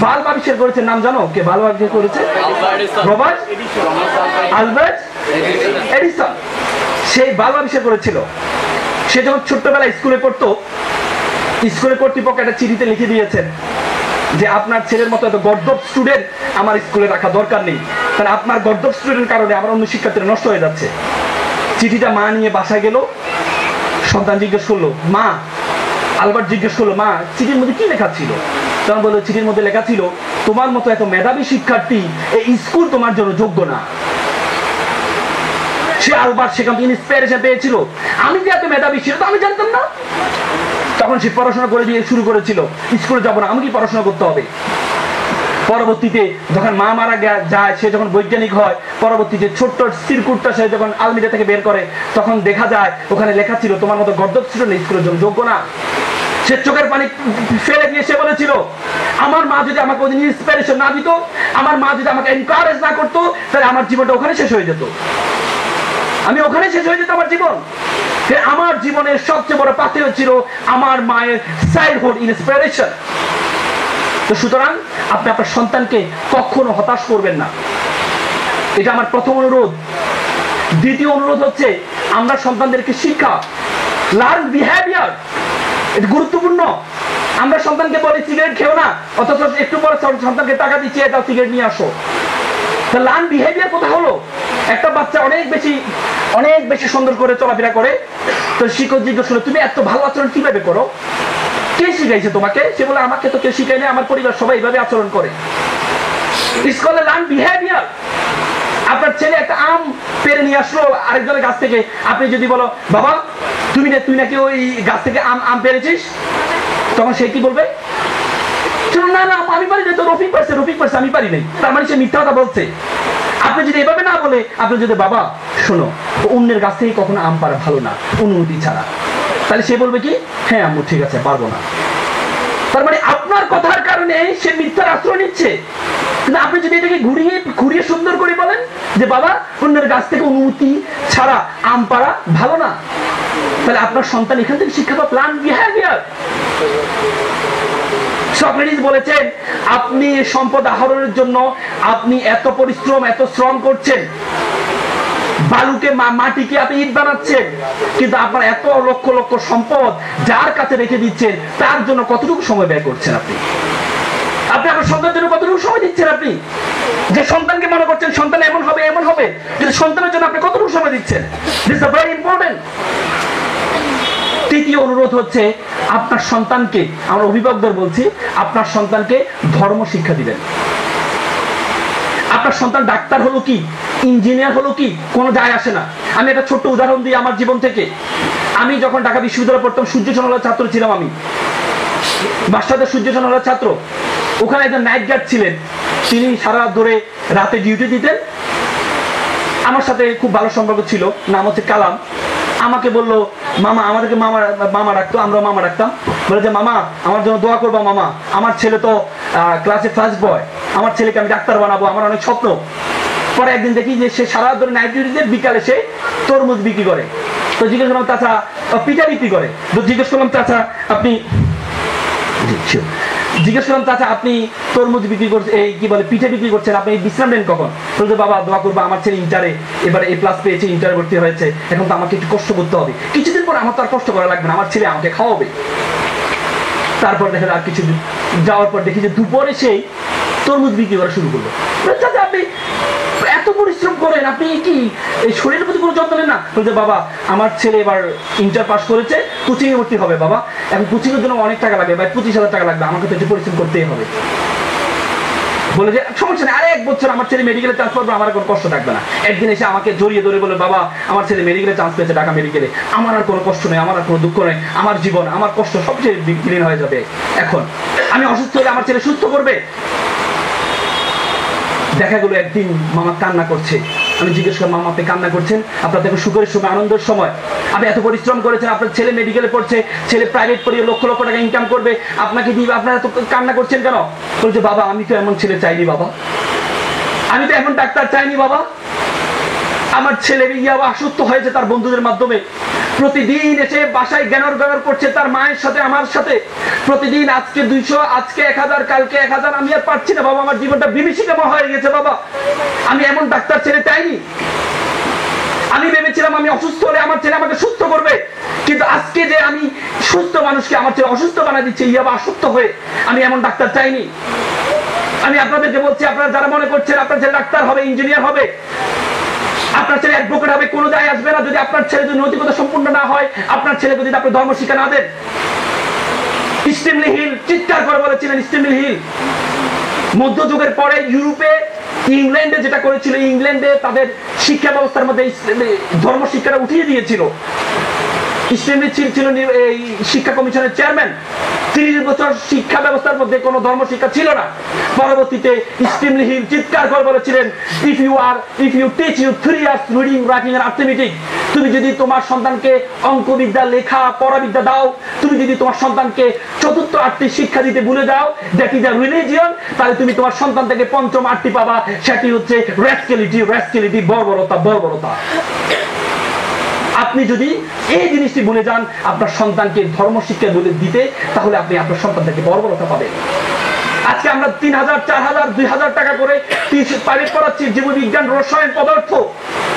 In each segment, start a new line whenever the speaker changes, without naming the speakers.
Bulb আবিষ্কার করেছে, নাম জানো কে বাল্ব আবিষ্কার করেছে? Robert Albert Edison. সেই বাল্ব আবিষ্কার করেছিল। সে যখন ছোট্টবেলায় স্কুলে পড়তো, স্কুলের কর্তৃপক্ষ একটা চিঠিতে লিখে দিয়েছেন যে আপনার ছেলের মতো এত গর্দভ স্টুডেন্ট আমার স্কুলে রাখা দরকার নেই, কারণ আপনার গর্দভ স্টুডেন্টের কারণে আমার অন্য শিক্ষার্থীরা নষ্ট হয়ে যাচ্ছে। চিঠিটা মা নিয়ে বাসায় গেল। সন্তান জিজ্ঞেস করলো, মা, আলবার্ট জিজ্ঞেস করলো, মা চিঠির মধ্যে কি লেখা ছিল? তখন বললো, চিঠির মধ্যে লেখা ছিল তোমার মতো এত মেধাবী শিক্ষার্থী এই স্কুল তোমার জন্য যোগ্য না। সে আলবার্ট সেখান থেকে ইন্সপিরেশন পেয়েছিল, আমি যে এত মেধাবী ছিল তো আমি জানতাম না। তখন সে পড়াশোনা করে দিয়ে শুরু করেছিল, স্কুলে যাবো না, আমাকে পড়াশোনা করতে হবে। পরবর্তীতে যখন মা মারা যায়, সে যখন বৈজ্ঞানিক হয়, পরবর্তীতে ছোট্ট সিরকুটটা সে যখন আলমিরা থেকে বের করে, তখন দেখা যায় ওখানে লেখা ছিল তোমার মতো গর্দভ স্টুডেন্ট স্কুলের জন্য যোগ্য না। সে চোখের পানি ফেলে দিয়ে সে বলেছিল, আমার মা যদি আমাকে ওই ইন্সপিরেশন না দিত, আমার মা যদি আমাকে এনকারেজ না করতো, তাহলে আমার জীবনটা ওখানে শেষ হয়ে যেত, আমি ওখানে শেষ হয়ে যেত আমার জীবন। আমার জীবনের সবচেয়ে বড় পাথেয় ছিল আমার মায়ের চাইল্ডহুড ইন্সপিরেশন। তো সুতরাং আপনি আপনার সন্তানকে কখনো হতাশ করবেন না, এটা আমার প্রথম অনুরোধ। দ্বিতীয় অনুরোধ হচ্ছে আমরা সন্তানদেরকে শিক্ষা, লার্ন বিহেভিয়ার, এটা গুরুত্বপূর্ণ। আমরা সন্তানকে বলি সিগারেট খেও না, অথচ একটু পরে সন্তানকে টাকা দিচ্ছি, এটা সিগারেট নিয়ে আসো। লার্ন বিহেভিয়ার কোথা হলো? একটা বাচ্চা অনেক বেশি সুন্দর করে চলাফেরা করে, তো শিক্ষক জিজ্ঞেস করলো, তুমি এত ভালো আচরণ কিভাবে করো? কে শিখাইছে তোমাকে? সে বলে, আমাকে তো কেউ শিখাই না, আমার পরিবার সবাই এইভাবে আচরণ করে। স্কুলে লার্ন বিহেভিয়ার। আপনার ছেলে একটা আম পেরে নিয়ে আসলো আরেকজনের গাছ থেকে, আপনি যদি বলো, বাবা তুই নাকি ওই গাছ থেকে আম পেরেছিস, তখন সে কি বলবে? না না আমি পারি না, তো রফিক পারছে আমি পারি নাই, তার মানে সে মিথ্যা কথা বলছে। আপনি যদি এভাবে না বলে, আপনি যদি, বাবা শোনো, অন্যের গাছ থেকে কখনো আম পারা ভালো না অনুমতি ছাড়া, তাহলে সে বলবে কি, হ্যাঁ আম্মু ঠিক আছে, পারবো না। তার মানে আপনার কথার কারণে সে মিথ্যার আশ্রয় নিচ্ছে। কিন্তু আপনি যদি এটাকে ঘুরিয়ে সুন্দর করে বলেন যে বাবা অন্যের গাছ থেকে অনুমতি ছাড়া আম পাড়া ভালো না, তাহলে আপনার সন্তান এখান থেকে শিক্ষা পাবে লার্ন বিহেভিয়ার। সক্রেটিস বলেছেন, আপনি সম্পদ আহরণের জন্য আপনি এত পরিশ্রম এত শ্রম করছেন, বালুকে মাটিকে আপনি ইট বানাচ্ছেন, কিন্তু আপনার এত লক্ষ লক্ষ সম্পদ যার কাছে রেখে দিচ্ছেন, তার জন্য কতটুকু সময় ব্যয় করছেন আপনি? আপনি আপনার সন্তানের জন্য কতটুকু সময় দিচ্ছেন? আপনি যে সন্তানকে মনে করছেন সন্তান এমন হবে, কিন্তু সন্তানের জন্য আপনি কতটুকু সময় দিচ্ছেন? This is very important. তৃতীয় অনুরোধ হচ্ছে আপনার সন্তানকে, আমরা অভিভাবকদের বলছি, আপনার সন্তানকে ধর্ম শিক্ষা দিবেন। আপনার সন্তান ডাক্তার হলো কি, ইঞ্জিনিয়ার হলো কি, কোনো যায় আসে না। আমি একটা ছোট্ট উদাহরণ দিই আমার জীবন থেকে। আমি যখন ঢাকা বিশ্ববিদ্যালয়ে পড়তাম, সূর্য সোনালার ছাত্র ছিলাম আমি, বাসাতে সূর্য সোনালার ছাত্র। ওখানে একজন নাইট গার্ড ছিলেন, তিনি সারা ধরে রাতে ডিউটি দিতেন। আমার সাথে খুব ভালো সম্পর্ক ছিল, নাম হচ্ছে কালাম। আমাকে বললো, মামা, আমাদেরকে মামা ডাকতো, আমরা মামা ডাকতাম, বলে যে মামা আমার জন্য দোয়া করবা মামা, আমার ছেলে তো ক্লাসে ফার্স্ট বয়, আমার ছেলেকে আমি ডাক্তার বানাবো, আমার অনেক স্বপ্ন। পরে একদিন দেখি যে সে সারা ধরে নাইট ডিউটিতে বিকালে সে তরমুজ বিক্রি করে। তো জিজ্ঞেস করলাম, চাচা পিঠা বিক্রি করে, তো জিজ্ঞেস করলাম, চাচা আপনি তরমুজ বিক্রি করছেন, এই কি বলে পিঠা বিক্রি করছেন, আপনি বিশ্রাম নেন কখন? বলতে, বাবা দোয়া করবো, আমার ছেলে ইন্টারে এবারে A+ পেয়েছে, ইন্টারে ভর্তি হয়েছে, এখন তো আমাকে একটু কষ্ট করতে হবে, কিছুদিন পর আমার তো আর কষ্ট করা লাগবে না, আমার ছেলে আমাকে খাওয়াবে। তারপর দেখা যায় আর কিছুদিন যাওয়ার পর দেখি যে দুপুরে সেই তরমুজ বিক্রি করা শুরু করলো। চাচা আপনি এত পরিশ্রম করেন, আপনি কি এই শরীরের প্রতি কোনো যত্ন নেন না? বলছে, বাবা আমার ছেলে এবার ইন্টার পাস করেছে, কোচিংয়ে ভর্তি হবে বাবা, এখন কোচিংয়ের জন্য অনেক টাকা লাগবে, 25,000 টাকা লাগবে, আমাকে তো একটু পরিশ্রম করতেই হবে। বলে যে সমস্যা নেই, আরে 1 বছর আমার ছেলে মেডিকেলে চান্স পাবে, আমার কোনো কষ্ট থাকবে না। একদিন এসে আমাকে জড়িয়ে ধরে বলে, বাবা আমার ছেলে মেডিকেলে চান্স পেয়েছে, ঢাকা মেডিকেলে, আমার আর কোনো কষ্ট নেই, আমার আর কোনো দুঃখ নেই, আমার জীবন আমার কষ্ট সবচেয়ে বিলীন হয়ে যাবে। এখন আমি অসুস্থ হলে আমার ছেলে সুস্থ করবে। দেখা গেলো একদিন মামা কান্না করছে। আমি জিজ্ঞেস করলাম, মামা আপনি কান্না করছেন? আপনার দেখো সুখের সময়, আনন্দের সময়, আপনি এত পরিশ্রম করেছেন, আপনার ছেলে মেডিকেলে পড়ছে, ছেলে প্রাইভেট পড়িয়ে লক্ষ লক্ষ টাকা ইনকাম করবে, আপনাকে দিবে, আপনারা এত কান্না করছেন কেন? বলছে, বাবা আমি তো এমন ছেলে চাইনি বাবা, আমি তো এমন ডাক্তার চাইনি বাবা, আমার ছেলে অসুস্থ হয়েছে তার বন্ধুদের মাধ্যমে, প্রতিদিন এসে বাসায় জ্ঞানর করছে তার মায়ের সাথে, আমার সাথে। প্রতিদিন আজকে 200, আজকে 1000, কালকে 1000। আমি আর পারছি না বাবা, আমার জীবনটা বিভীষিকাময় হয়ে গেছে বাবা। আমি এমন ডাক্তার ছেলে চাইনি। আমি ভেবেছিলাম আমি অসুস্থ হলে আমার ছেলে আমাকে সুস্থ করবে, কিন্তু আজকে যে আমি সুস্থ মানুষকে আমার ছেলে অসুস্থ বানা দিচ্ছে ইয়াবা আসক্ত হয়ে, আমি এমন ডাক্তার চাইনি। আমি আপনাদেরকে বলছি, আপনারা যারা মনে করছেন আপনার ছেলে ডাক্তার হবে, ইঞ্জিনিয়ার হবে, আপনার ছেলে অ্যাডভোকেট হবে, কোনো যায় আসবে না যদি আপনার ছেলে যদি নৈতিকতা সম্পূর্ণ না হয়, আপনার ছেলেকে যদি আপনি ধর্ম শিক্ষা না দেন। স্টিমলি হিল চিৎকার করে বলেছিলেন, স্টিমলি হিল মধ্যযুগের পরে ইউরোপে, ইংল্যান্ডে যেটা করেছিল, ইংল্যান্ডে তাদের শিক্ষা ব্যবস্থার মধ্যে ধর্ম শিক্ষাটা উঠিয়ে দিয়েছিল। স্টিমলি ছিল এই শিক্ষা কমিশনের চেয়ারম্যান। 30 বছর শিক্ষা ব্যবস্থার মধ্যে কোনো ধর্ম শিক্ষা ছিল না। পরবর্তীতে স্টিমলি হিল চিৎকার করে বলেছিলেন, if you teach you 3 years reading, writing and arithmetic, তুমি যদি তোমার সন্তানকে অঙ্কবিদ্যা, লেখা পড়াবিদ্যা দাও, তুমি যদি তোমার সন্তানকে চতুর্থ 8টি শিক্ষা দিতে ভুলে যাও, দ্যাট ইজ আ রিলিজিয়ন, তাহলে তুমি তোমার সন্তান থেকে পঞ্চম 8টি পাবা, সেটি হচ্ছে রাস্কেলিটি, বর্বরতা। আপনি যদি এই জিনিসটি ভুলে যান আপনার সন্তানকে ধর্ম শিক্ষা বলে দিতে, তাহলে আপনি আপনার সন্তান থেকে বর্বরতা পাবেন। আজকে আমরা 3000, 4000, 2000 টাকা করে প্রাইভেট পড়াচ্ছি জীববিজ্ঞান, রসায়ন, পদার্থ,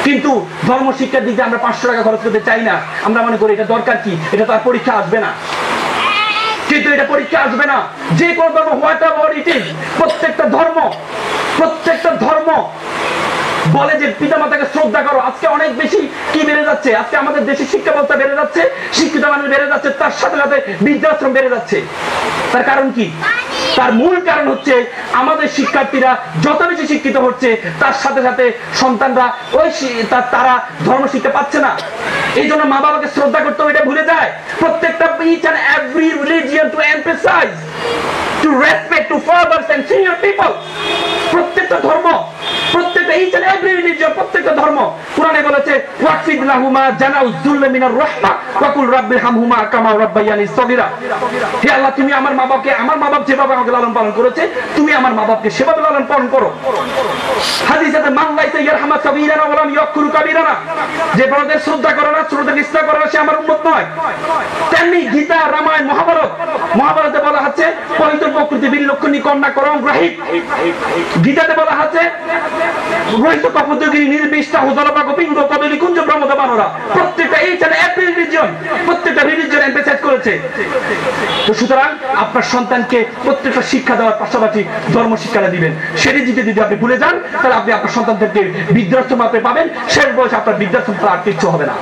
কিন্তু ধর্ম শিক্ষার দিকে আমরা 500 টাকা খরচ করতে চাই না। আমরা মনে করি এটা দরকার কি, এটা তার পরীক্ষা আসবে না। কিন্তু এটা পরীক্ষা আসবে না। যে কোনো ধর্ম, হোয়াট এভার ইট ইজ, প্রত্যেকটা ধর্ম বলে যে পিতামাতাকে শ্রদ্ধা করো। আজকে অনেক বেশি কি বেড়ে যাচ্ছে, আজকে আমাদের দেশে শিক্ষা ব্যবস্থা বেড়ে যাচ্ছে, শিক্ষিত মানুষ বেড়ে যাচ্ছে, তার সাথে সাথে বৃদ্ধাশ্রম বেড়ে যাচ্ছে। তার কারণ কি? তার মূল কারণ হচ্ছে আমাদের শিক্ষার্থীরা যত বেশি শিক্ষিত হচ্ছে, তার সাথে সাথে সন্তানরা তারা ধর্ম শিক্ষা পাচ্ছে না। এই জন্য মা বাবাকে শ্রদ্ধা করতে হবে এটা ভুলে যায়। প্রত্যেকটা each and every religion to emphasize, to respect, to fathers and senior people. প্রত্যেকটা ধর্ম, প্রত্যেকটা each and every religion, প্রত্যেকটা ধর্ম কুরআনে বলেছে ওয়াকফিদ লাহুমা জানাউ যুল্লা মিনার রাহমা ওয়া কুল রাব্বিরহামহুমা কামা রাব্বায়ানি সগীরা। হে আল্লাহ, তুমি আমার মা বাপ যেভাবে আমাকে লালন পালন করেছে, তুমি আমার মা বাপকে সেভাবে লালন পালন করো। হাদিসে মান লাইসা ইয়ারহামা সাগীরানা ওয়া লাম ইয়াকুরু কাবীরানা, যে বড়দের শ্রদ্ধা করে না, ছোটদের ইসলাম করে না, সে আমার উম্মত নয়। তেমনি গীতা, রামায়ণ, মহাভারতে বলা হচ্ছে পবিত্র প্রকৃতি বিলক্ষণী কন্যা করং গ্রহিত। গীতাতে বলা হচ্ছে রহিত কপোদ্যোগিনী নির্বিষ্টা হুদলপা গোপিঙ্গ কদলি কুঞ্জ ব্রহ্মদ বানরা। প্রত্যেকটা প্রত্যেকটা রিলিজিয়ন এমফাসাইজ করেছে। তো সুতরাং আপনার সন্তানকে প্রত্যেকটা শিক্ষা দেওয়ার পাশাপাশি ধর্ম শিক্ষাটা দিবেন। সেটি যদি আপনি ভুলে যান, তাহলে আপনি আপনার সন্তানদেরকে বৃদ্ধাশ্রম আপনি পাবেন, শেষ বয়সে আপনার বৃদ্ধাশ্রম ছাড়া আর কিচ্ছু হবে না।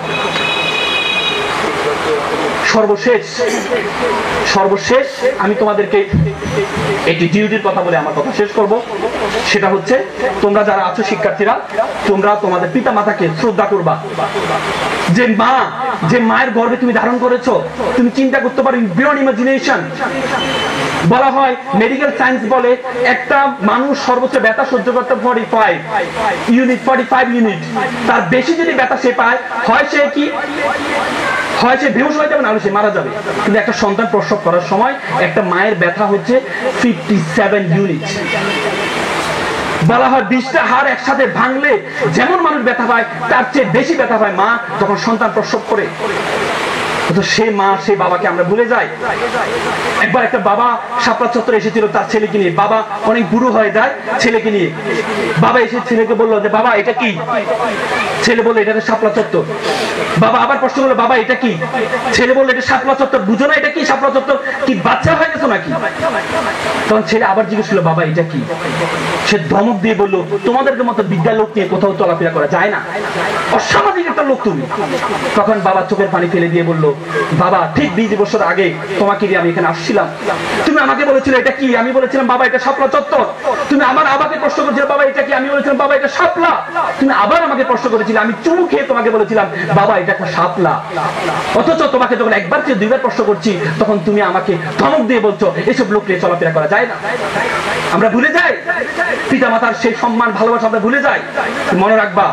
সর্বশেষ আমি তোমাদেরকে একটি ডিউটির কথা বলে আমার কথা শেষ করব। সেটা হচ্ছে, তোমরা যারা আছো শিক্ষার্থীরা, তোমরা তোমাদের পিতা মাতাকে শ্রদ্ধা করবা। যে মায়ের গর্ভে তুমি ধারণ করেছো, তুমি চিন্তা করতে পারো বিয়ন্ড ইমাজিনেশন। বলা হয়, মেডিকেল সায়েন্স বলে একটা মানুষ সর্বোচ্চ ব্যথা সহ্য করতে 45 ইউনিট। তার বেশি যদি ব্যথা সে পায়, হয় সে বেহুশ হয়ে যাবে, নাহলে সে মারা যাবে। কিন্তু একটা সন্তান প্রসব করার সময় একটা মায়ের ব্যথা হচ্ছে 57 ইউনিট। বলা হয় 20টা হাড় একসাথে ভাঙলে যেমন মানুষ ব্যথা পায়, তার চেয়ে বেশি ব্যথা পায় মা যখন সন্তান প্রসব করে। তো সে মা, সে বাবাকে আমরা ভুলে যাই। একবার একটা বাবা শাপলা চত্বরে এসেছিল তার ছেলেকে নিয়ে। বাবা অনেক বুড়ো হয়ে যায় ছেলেকে নিয়ে। বাবা এসে ছেলেকে বললো যে বাবা এটা কি? ছেলে বললো এটা শাপলা চত্বর। বাবা আবার প্রশ্ন করলো, বাবা এটা কি? ছেলে বললো এটা শাপলা চত্বর। বুঝো না এটা কি শাপলা চত্বর? কি বাচ্চা হয়ে গেছো নাকি? তখন ছেলে আবার জিজ্ঞেস করলো, বাবা এটা কি? সে ধমক দিয়ে বললো, তোমাদেরকে মতো বিদ্যার লোক নিয়ে কোথাও চলাফেরা করা যায় না, অসামাজিক একটা লোক তুমি। তখন বাবা চোখের পানি ফেলে দিয়ে বললো, বাবা ঠিক 20 বছর আগে তোমাকে দিয়ে আমি এখানে আসছিলাম, তুমি আমাকে বলেছিলে এটা কি? আমি বলেছিলাম বাবা এটা শাপলা চত্বর। তুমি আমার আমাকে প্রশ্ন করেছিলে বাবা এটা কি? আমি বলেছিলাম বাবা এটা শাপলা। তুমি আবার আমাকে প্রশ্ন করেছিলে, আমি চুমু খেয়ে তোমাকে বলেছিলাম বাবা এটা একটা শাপলা। অথচ তোমাকে যখন একবার থেকে 2বার প্রশ্ন করছি, তখন তুমি আমাকে ধমক দিয়ে বলছো এসব লোক নিয়ে চলাফেরা করা যায় না। আমরা ভুলে যাই পিতা মাতার সেই সম্মান, ভালোবাসা আমরা ভুলে যাই। মনে রাখবা,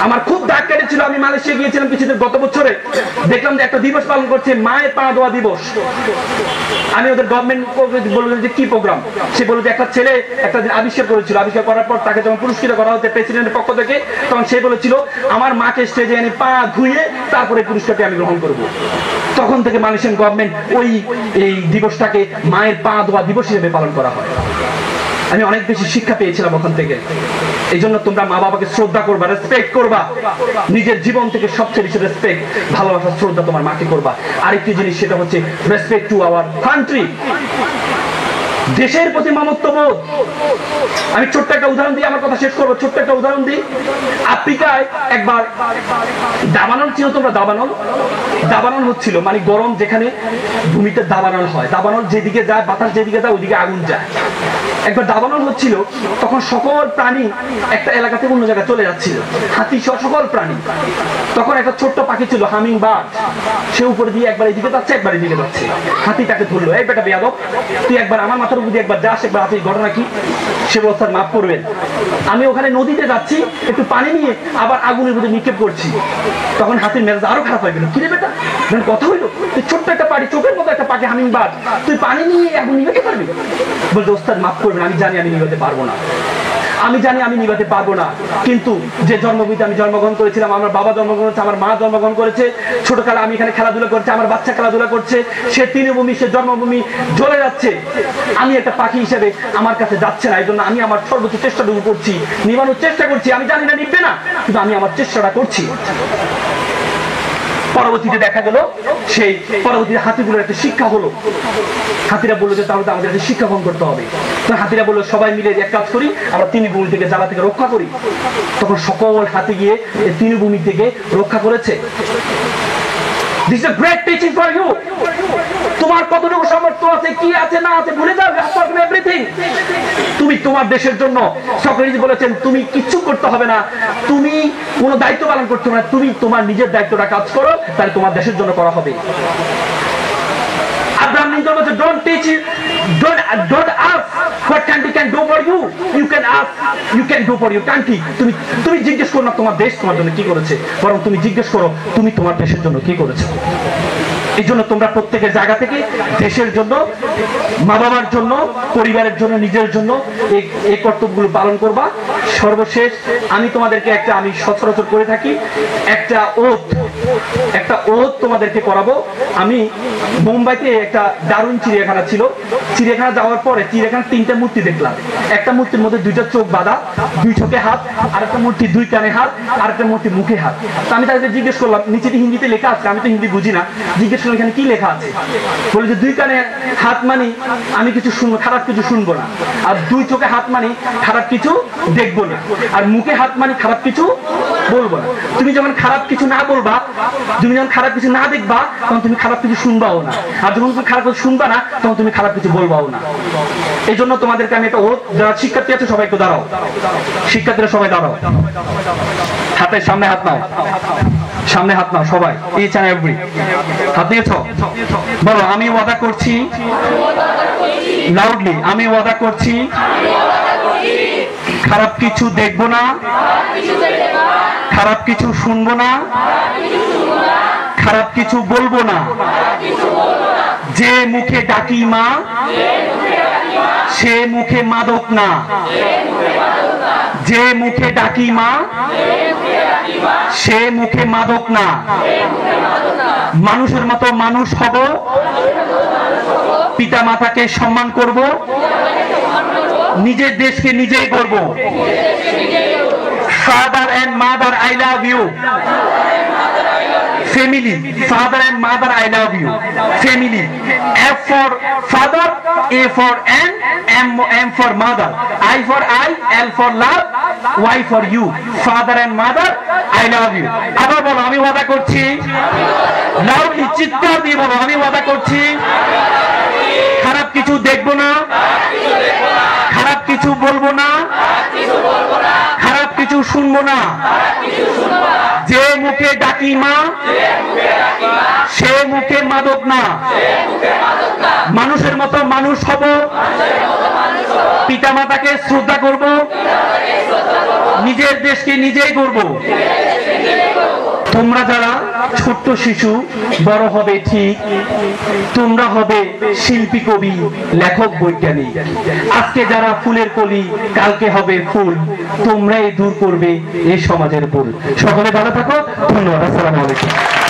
আমার খুব দাগ কেটেছিল। আমি মালয়েশিয়া গিয়েছিলাম কিছুদিন গত বছরে। দেখলাম যে একটা দিবস পালন করছে, মায়ের পা ধোয়া দিবস। আমি ওদের গভর্নমেন্ট বললাম যে কি প্রোগ্রাম, সে বলল যে একটা ছেলে একটা আবিষ্কার করেছিল, আবিষ্কার করার পর তাকে যখন পুরস্কৃত করা হচ্ছে প্রেসিডেন্টের পক্ষ থেকে, তখন সে বলেছিল আমার মাকে স্টেজে এনে পা ধুয়ে তারপরে পুরস্কারটি আমি গ্রহণ করব। তখন থেকে মালয়েশিয়ান গভর্নমেন্ট এই দিবসটাকে মায়ের পা ধোয়া দিবস হিসেবে পালন করা হয়। আমি অনেক বেশি শিক্ষা পেয়েছিলাম ওখান থেকে। এই জন্য তোমরা মা বাবাকে শ্রদ্ধা করবা, রেসপেক্ট করবা, নিজের জীবন থেকে সবচেয়ে বেশি রেসপেক্ট, ভালোবাসা, শ্রদ্ধা তোমার মাকে করবা। আরেকটি জিনিস, সেটা হচ্ছে রেসপেক্ট টু আওয়ার কান্ট্রি, দেশের প্রতি মমত্ববোধ। আমি ছোট্ট একটা উদাহরণ দিই, আমার কথা শেষ করবো। ছোট্ট একটা উদাহরণ দিই। আফ্রিকায় একবার দাবানল ছিল, তোমরা দাবানল? দাবানল হচ্ছিল মানে গরম যেখানে ভূমিতে দাবানল হয়, দাবানল যেদিকে যায়, বাতাস যেদিকে যায় ওইদিকে আগুন যায়। একবার দাবানল হচ্ছিল, তখন সকল প্রাণী একটা এলাকা থেকে অন্য জায়গায় চলে যাচ্ছিল, হাতি সহ সকল প্রাণী। তখন একটা ছোট্ট পাখি ছিল, হামিং বার্ড, সে উপরে দিয়ে একবার এদিকে যাচ্ছে একবার এদিকে যাচ্ছে। হাতি তাকে ধরলো, এই বেটা বেয়াদব, তুই একবার আমার মাথার উপর দিয়ে একবার যাস, একবার হাতি, ঘটনা কি? সে বলছে মাফ করবেন, আমি ওখানে নদীতে যাচ্ছি, একটু পানি নিয়ে আবার আগুনের মধ্যে নিক্ষেপ করছি। তখন হাতির মেজাজ আরো খারাপ হয়ে গেল, কিরে বেটা কথা হইলো, তুই ছোট্ট একটা পাখি, চোখের মতো একটা পাখি হামিং বার্ড, তুই পানি নিয়ে আগুন নিভাতে পারবি? বলছে ওস্তাদ মাফ করবেন, আমি জানি আমি নিভাতে পারবো না, আমি জানি আমি নিভাতে পারবো না, কিন্তু যে জন্মভূমিতে আমি জন্মগ্রহণ করেছিলাম, আমার বাবা জন্মগ্রহণ করেছে, আমার মা জন্মগ্রহণ করেছে, ছোটকালে আমি এখানে খেলাধুলা করছি, আমার বাচ্চা খেলাধুলা করছে, সে তৃণভূমি, সে জন্মভূমি জ্বলে যাচ্ছে, আমি একটা পাখি হিসেবে আমার কাছে যাচ্ছে না, এই জন্য আমি আমার সর্বোচ্চ চেষ্টাটুকু করছি, নিবানোর চেষ্টা করছি। আমি জানি না নিবে না, কিন্তু আমি আমার চেষ্টাটা করছি। পরবর্তীতে দেখা গেল সেই পরবর্তীতে হাতিগুলোর একটা শিক্ষা হলো। হাতিরা বললো যে তাহলে আমাদের একটা শিক্ষা গ্রহণ করতে হবে। তখন হাতিরা বললো সবাই মিলে এক কাজ করি, আমরা তৃণভূমি থেকে জ্বালা থেকে রক্ষা করি। তখন সকল হাতি গিয়ে এই তৃণভূমি থেকে রক্ষা করেছে। This is a great teaching for you. তোমার কতটুকু সামর্থ্য আছে, কি আছে না আছে ভুলে যাও, এভরিথিং। তুমি তোমার দেশের জন্য, সক্রেটিস বলেছেন, তুমি কিচ্ছু করতে হবে না, তুমি কোনো দায়িত্ব পালন করতে হবে না, তুমি তোমার নিজের দায়িত্বটা কাজ করো, তাহলে তোমার দেশের জন্য করা হবে। আব্রাহাম লিঙ্কন বলেছে, don't teach it, don't ask what country can do for you, you can ask, you can do for your country. তুমি জিজ্ঞেস করো না তোমার দেশ তোমার জন্য কি করেছে, বরং তুমি জিজ্ঞেস করো তুমি তোমার দেশের জন্য কি করেছো। এই জন্য তোমরা প্রত্যেকের জায়গা থেকে দেশের জন্য, মা বাবার জন্য, পরিবারের জন্য, নিজের জন্য এই কর্তব্যগুলো পালন করবা। সর্বশেষ আমি তোমাদেরকে আমি সচরাচর করে থাকি, একটা ওথ তোমাদেরকে করাবো। আমি মুম্বাইতে একটা দারুণ চিড়িয়াখানা ছিল, চিড়িয়াখানা যাওয়ার পরে চিড়িয়াখানার 3টা মূর্তি দেখলাম। একটা মূর্তির মধ্যে 2টা চোখ বাঁধা, 2 চোখে হাত, আর একটা মূর্তি 2 কানে হাত, আর একটা মূর্তি মুখে হাত। তো আমি তাদেরকে জিজ্ঞেস করলাম, নিচেটি হিন্দিতে লেখা আছে, আমি তো হিন্দি বুঝি না, জিজ্ঞেস করলাম এখানে কি লেখা আছে। বলে যে 2 কানে হাত মানে আমি কিছু শুনবো, খারাপ কিছু শুনবো না, আর 2 চোখে হাত মানে খারাপ কিছু দেখবো না, আর মুখে হাত মানে খারাপ কিছু বলবো না। তুমি যখন খারাপ কিছু না বলবা, তুমি যখন খারাপ কিছু না দেখবা, তখন তুমি খারাপ কিছু শুনবাও না, আর যখন তুমি খারাপ কিছু শুনবা না, তখন তুমি খারাপ কিছু বলবাও না। এই জন্য তোমাদেরকে আমি একটা ওথ, যারা শিক্ষার্থী আছে সবাই একটু দাঁড়াও, শিক্ষার্থীরা সবাই দাঁড়াও, হাতের সামনে হাত নাও, সামনে হাত নাও সবাই, ইচ এন্ড এভরি। হাত নিয়েছ? বলো, আমি ওয়াদা করছি, লাউডলি, আমি ওয়াদা করছি খারাপ কিছু দেখবো না, খারাপ কিছু শুনবো না, খারাপ কিছু বলবো না। যে মুখে ডাকি মা, সে মুখে মাদক না। যে মুখে ডাকি মা, সে মুখে মাদক না। মানুষের মতো মানুষ হব, পিতা মাতাকে সম্মান করব, নিজের দেশকে নিজেই করব। Father and mother, I love you. Family, father and mother, I love you. Family, F for father, A for N, M for mother, I for I, L for love, Y for you. Father and mother, I love you. আবার বলো, আমি ওয়াদা করছি, loudly চিৎকার দিয়ে বলো, আমি ওয়াদা করছি খারাপ কিছু দেখবো না, খারাপ কিছু বলবো না, খারাপ কিছু শুনবো না। যে মুখে ডাকি মা, সে মুখে মাদক না। মানুষের মতো মানুষ হব, পিতা মাতাকে শ্রদ্ধা করব, নিজের দেশকে নিজেই গড়ব। তোমরা যারা ছোট্ট শিশু বড় হবে ঠিক, তোমরা হবে শিল্পী, কবি, লেখক, বৈজ্ঞানিক। আজকে যারা ফুলের কলি, কালকে হবে ফুল। তোমরাই দূর করবে এই সমাজের ভুল। সকলে ভালো থাকো। ধন্যবাদ। আসসালামু আলাইকুম।